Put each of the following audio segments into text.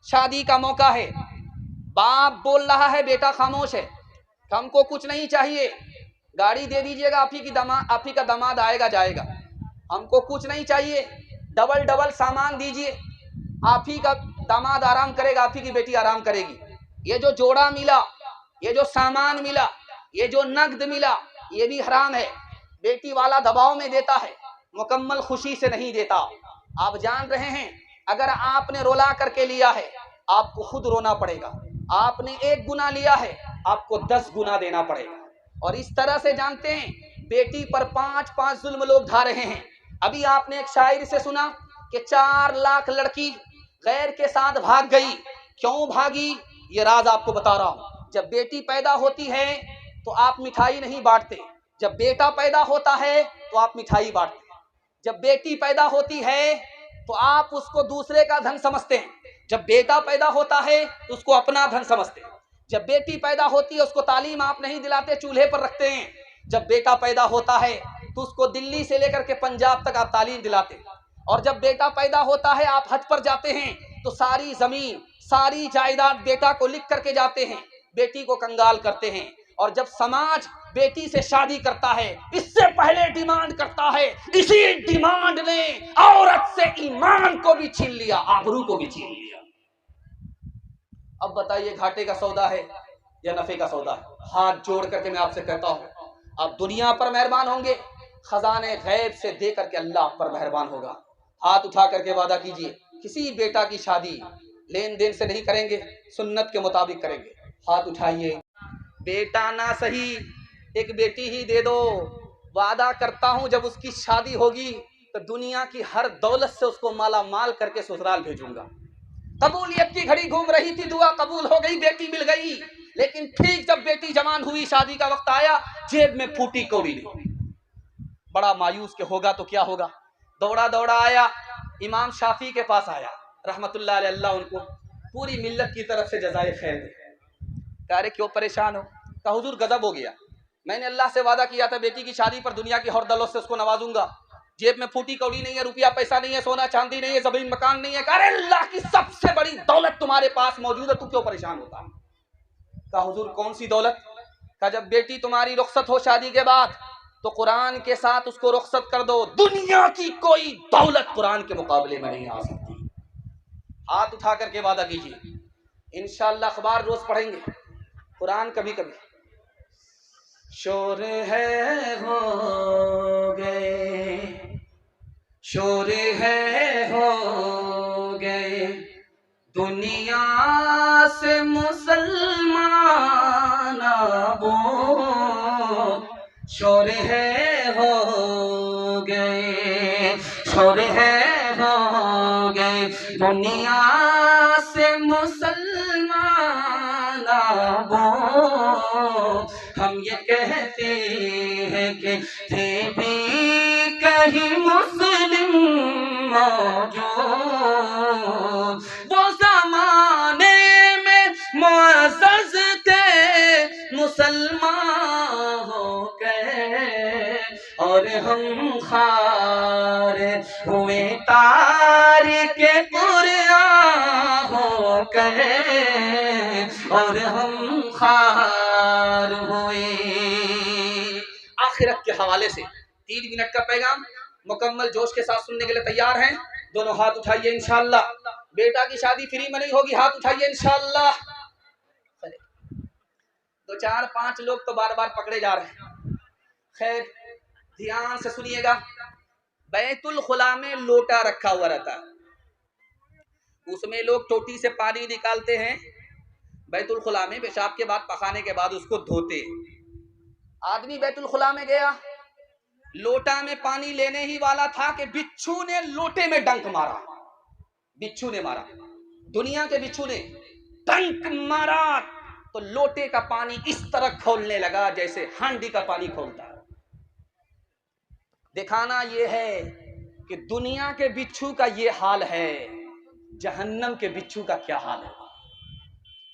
शादी का मौका है, बाप बोल रहा है बेटा खामोश है, हमको कुछ नहीं चाहिए, गाड़ी दे दीजिएगा, आप ही का दामाद आएगा जाएगा, हमको कुछ नहीं चाहिए, डबल डबल सामान दीजिए, आप ही का दामाद आराम करेगा, आप ही की बेटी आराम करेगी। ये जो जोड़ा मिला, ये जो सामान मिला, ये जो नगद मिला, ये भी हराम है। बेटी वाला दबाव में देता है, मुकम्मल खुशी से नहीं देता। आप जान रहे हैं, अगर आपने रोला करके लिया है, आपको खुद रोना पड़ेगा। आपने 1 गुना लिया है, आपको 10 गुना देना पड़ेगा। और इस तरह से जानते हैं, बेटी पर 5-5 जुल्म लोग ढा रहे हैं। अभी आपने एक शायरी से सुना कि 4 लाख लड़की गैर के साथ भाग गई। क्यों भागी, ये राज आपको बता रहा हूं। जब बेटी पैदा होती है तो आप मिठाई नहीं बांटते, जब बेटा पैदा होता है तो आप मिठाई बांटते। जब बेटी पैदा होती है तो आप उसको दूसरे का धन समझते हैं, जब बेटा पैदा होता है तो उसको अपना धन समझते हैं। जब बेटी पैदा होती है उसको तालीम आप नहीं दिलाते, चूल्हे पर रखते हैं। जब बेटा पैदा होता है तो उसको दिल्ली से लेकर के पंजाब तक आप तालीम दिलाते हैं। और जब बेटा पैदा होता है आप हज पर जाते हैं तो सारी जमीन सारी जायदाद बेटा को लिख करके जाते हैं, बेटी को कंगाल करते हैं। और जब समाज बेटी से शादी करता है, इससे पहले डिमांड करता है, इसी डिमांड ने औरत से ईमान को भी छीन लिया, आबरू को भी छीन लिया। अब बताइए, घाटे का सौदा है या नफे का सौदा है? हाथ जोड़ करके मैं आपसे कहता हूं, आप दुनिया पर मेहरबान होंगे, खजाने गैब से दे करके अल्लाह पर मेहरबान होगा। हाथ उठा करके वादा कीजिए, किसी बेटा की शादी लेन देन से नहीं करेंगे, सुन्नत के मुताबिक करेंगे। हाथ उठाइए। बेटा ना सही, एक बेटी ही दे दो, वादा करता हूं जब उसकी शादी होगी तो दुनिया की हर दौलत से उसको माला माल करके ससुराल भेजूंगा। कबूलियत की घड़ी घूम रही थी, दुआ कबूल हो गई, बेटी मिल गई, लेकिन ठीक जब बेटी जवान हुई, शादी का वक्त आया, जेब में फूटी कौड़ी नहीं। बड़ा मायूस के होगा तो क्या होगा। दौड़ा दौड़ा आया, इमाम शाफी के पास आया रहमतुल्लाह अलैह, अल्लाह उनको पूरी मिल्लत की तरफ से जज़ाए खैर दे। कह रहे क्यों परेशान हो? कहा हुजूर गजब हो गया, मैंने अल्लाह से वादा किया था बेटी की शादी पर दुनिया की हर दौलत से उसको नवाजूंगा, जेब में फूटी कौड़ी नहीं है, रुपया पैसा नहीं है, सोना चांदी नहीं है, जमीन मकान नहीं है। अरे अल्लाह की सबसे बड़ी दौलत तुम्हारे पास मौजूद है, तू क्यों परेशान होता है? कहा हुजूर कौन सी दौलत? कहा जब बेटी तुम्हारी रुखसत हो शादी के बाद तो कुरान के साथ उसको रुखसत कर दो, दुनिया की कोई दौलत कुरान के मुकाबले में नहीं आ सकती। हाथ उठा करके वादा कीजिए, इंशाअल्लाह अखबार रोज पढ़ेंगे, कुरान कभी कभी। शोर है हो गए, शोर है हो गए, दुनिया से मुसलमान वो, शोर है हो गए, शोर है हो गए, दुनिया से मुसलमान वो। हम ये कहते हैं कि थे भी कहीं मुस्लिम मौजूद, वो ज़माने में मुअज़्ज़ज़ थे मुसलमान हो गए, और हम खार हुए तारिके कुरान हो गए, और हम खार हुए। आखिरत के हवाले से 3 मिनट का पैगाम मुकम्मल जोश के साथ सुनने के लिए तैयार हैं? दोनों हाथ उठाइए इंशाअल्लाह। बेटा की शादी फ्री में नहीं होगी, हाथ उठाइए इंशाअल्लाह। 2 4 5 लोग तो बार बार पकड़े जा रहे हैं। खैर ध्यान से सुनिएगा। बैतुल खुला में लोटा रखा हुआ रहता है, उसमें लोग टोटी से पानी निकालते हैं, बैतुल खुला में पेशाब के बाद पखाने के बाद उसको धोते। आदमी बैतुल खुला में गया, लोटा में पानी लेने ही वाला था कि बिच्छू ने लोटे में डंक मारा। बिच्छू ने मारा, दुनिया के बिच्छू ने डंक मारा तो लोटे का पानी इस तरह खोलने लगा जैसे हांडी का पानी खोलता है। दिखाना यह है कि दुनिया के बिच्छू का ये हाल है, जहन्नम के बिच्छू का क्या हाल है।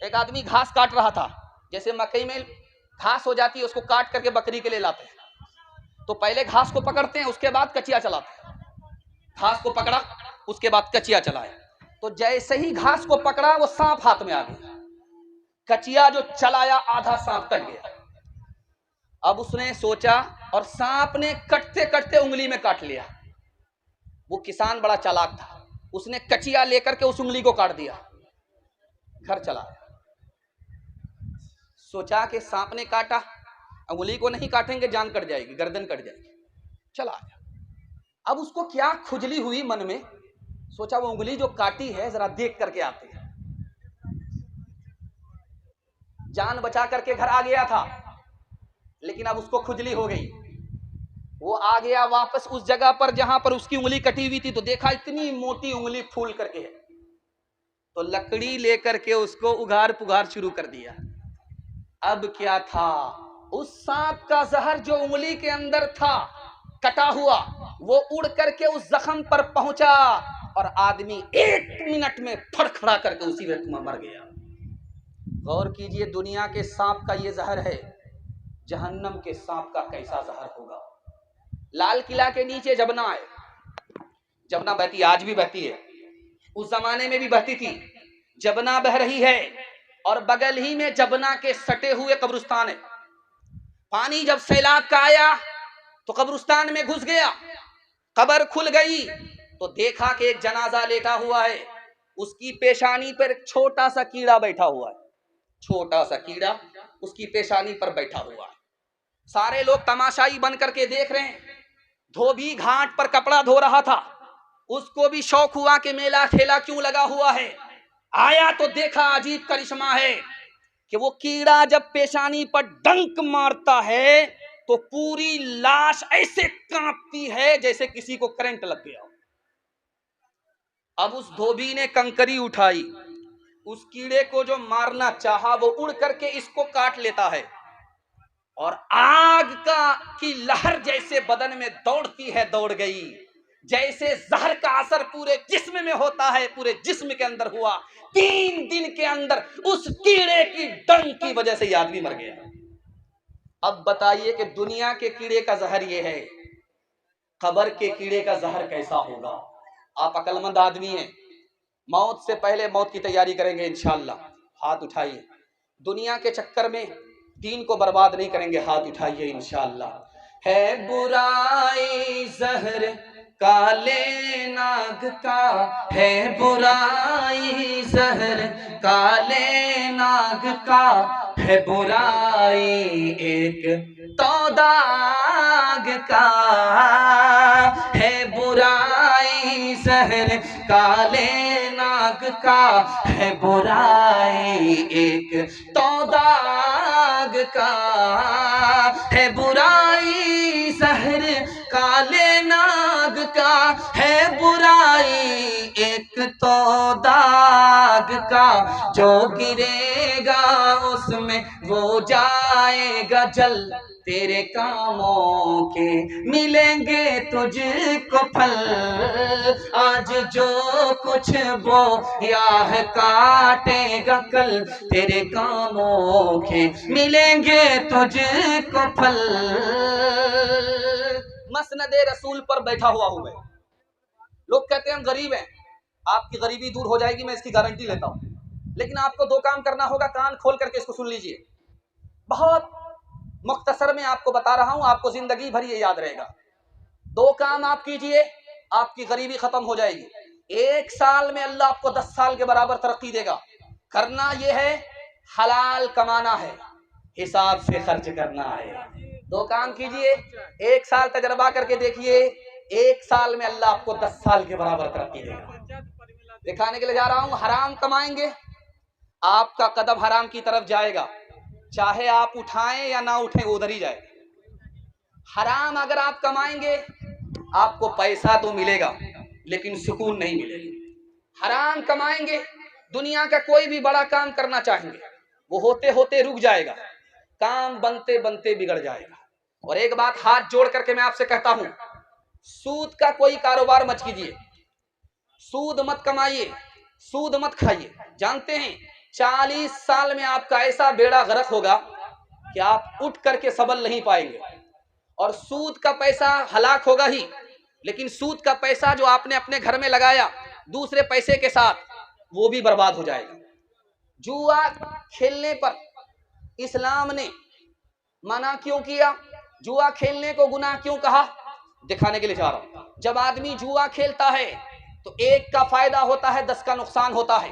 एक आदमी घास काट रहा था, जैसे मकई में घास हो जाती है उसको काट करके बकरी के लिए लाते हैं, तो पहले घास को पकड़ते हैं, उसके बाद कचिया चलाते हैं। घास को पकड़ा, उसके बाद कचिया चलाया। तो जैसे ही घास को पकड़ा वो सांप हाथ में आ गया। कचिया जो चलाया आधा सांप कट गया। अब उसने सोचा और सांप ने कटते कटते उंगली में काट लिया। वो किसान बड़ा चालाक था, उसने कचिया लेकर के उस उंगली को काट दिया, घर चला आया। सोचा कि सांप ने काटा, उंगली को नहीं काटेंगे जान कट जाएगी, गर्दन कट जाएगी, चला आया। अब उसको क्या खुजली हुई मन में, सोचा वो उंगली जो काटी है जरा देख करके आते हैं। जान बचा करके घर आ गया था, लेकिन अब उसको खुजली हो गई। वो आ गया वापस उस जगह पर जहां पर उसकी उंगली कटी हुई थी, तो देखा इतनी मोटी उंगली फूल करके है। तो लकड़ी लेकर के उसको उघाड़ पुघाड़ शुरू कर दिया। अब क्या था, उस सांप का जहर जो उंगली के अंदर था कटा हुआ, वो उड़ करके उस जख्म पर पहुंचा और आदमी 1 मिनट में फड़खड़ा करके उसी वक्त में मर गया। गौर कीजिए, दुनिया के सांप का ये जहर है, जहन्नम के सांप का कैसा जहर होगा। लाल किला के नीचे जबना है, जबना बहती, आज भी बहती है, उस जमाने में भी बहती थी। जबना बह रही है और बगल ही में जबना के सटे हुए कब्रिस्तान है। पानी जब सैलाब का आया तो कब्रिस्तान में घुस गया, कब्र खुल गई तो देखा कि एक जनाजा लेटा हुआ है, उसकी पेशानी पर एक छोटा सा कीड़ा बैठा हुआ है, छोटा सा कीड़ा उसकी पेशानी पर बैठा हुआ है। सारे लोग तमाशाई बन करके देख रहे हैं। धोबी घाट पर कपड़ा धो रहा था, उसको भी शौक हुआ कि मेला ठेला क्यों लगा हुआ है। आया तो देखा अजीब करिश्मा है कि वो कीड़ा जब पेशानी पर डंक मारता है तो पूरी लाश ऐसे कांपती है जैसे किसी को करंट लग गया। अब उस धोबी ने कंकरी उठाई, उस कीड़े को जो मारना चाहा वो उड़ करके इसको काट लेता है और आग की लहर जैसे बदन में दौड़ती है, दौड़ गई। जैसे जहर का असर पूरे जिस्म में होता है, पूरे जिस्म के अंदर हुआ। 3 दिन के अंदर उस कीड़े की डंक की वजह से यह आदमी मर गया। अब बताइए कि दुनिया के कीड़े का जहर ये है, कब्र के कीड़े का जहर कैसा होगा। आप अक्लमंद आदमी हैं, मौत से पहले मौत की तैयारी करेंगे इंशाअल्लाह, हाथ उठाइए। दुनिया के चक्कर में दीन को बर्बाद नहीं करेंगे, हाथ उठाइए इंशाअल्लाह। है बुराई जहर काले नाग का, है बुराई जहर काले नाग का, है बुराई एक तो दाग का, है बुराई जहर काले नाग का, है बुराई एक तो दाग का, है बुराई जहर काले नाग का, है बुराई एक तो दाग का, जो गिरेगा उसमें वो जाएगा जल, तेरे कामों के मिलेंगे तुझको फल, आज जो कुछ बो या है काटेगा कल, तेरे कामों के मिलेंगे तुझको फल। मसनदे रसूल पर बैठा हुआ हूं मैं। लोग कहते हैं हम गरीब हैं, आपकी गरीबी दूर हो जाएगी, मैं इसकी गारंटी लेता हूं, लेकिन आपको 2 काम करना होगा, कान खोल करके इसको सुन लीजिए। बहुत मुख्तसर में आपको बता रहा हूं, आपको जिंदगी भर ये याद रहेगा। 2 काम आप कीजिए, आपकी गरीबी खत्म हो जाएगी। 1 साल में अल्लाह आपको 10 साल के बराबर तरक्की देगा। करना यह है, हलाल कमाना है, हिसाब से खर्च करना है। 2 काम कीजिए, 1 साल तजर्बा करके देखिए, 1 साल में अल्लाह आपको 10 साल के बराबर तरक्की देगा। दिखाने के लिए जा रहा हूं, हराम कमाएंगे, आपका कदम हराम की तरफ जाएगा, चाहे आप उठाएं या ना उठें, उधर ही जाए। हराम अगर आप कमाएंगे, आपको पैसा तो मिलेगा लेकिन सुकून नहीं मिलेगा। हराम कमाएंगे, दुनिया का कोई भी बड़ा काम करना चाहेंगे, वो होते होते रुक जाएगा, काम बनते बनते बिगड़ जाएगा। और एक बात हाथ जोड़ करके मैं आपसे कहता हूं, सूद का कोई कारोबार मत कीजिए, सूद मत कमाइए, सूद मत खाइए। जानते हैं 40 साल में आपका ऐसा बेड़ा गर्क होगा कि आप उठ करके सबल नहीं पाएंगे। और सूद का पैसा हलाक होगा ही, लेकिन सूद का पैसा जो आपने अपने घर में लगाया दूसरे पैसे के साथ, वो भी बर्बाद हो जाएगा। जुआ खेलने पर इस्लाम ने मना क्यों किया? जुआ खेलने को गुनाह क्यों कहा? दिखाने के लिए जा रहा हूं। जब आदमी जुआ खेलता है तो एक का फायदा होता है, 10 का नुकसान होता है।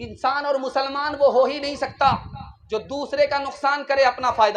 इंसान और मुसलमान वो हो ही नहीं सकता जो दूसरे का नुकसान करे, अपना फायदा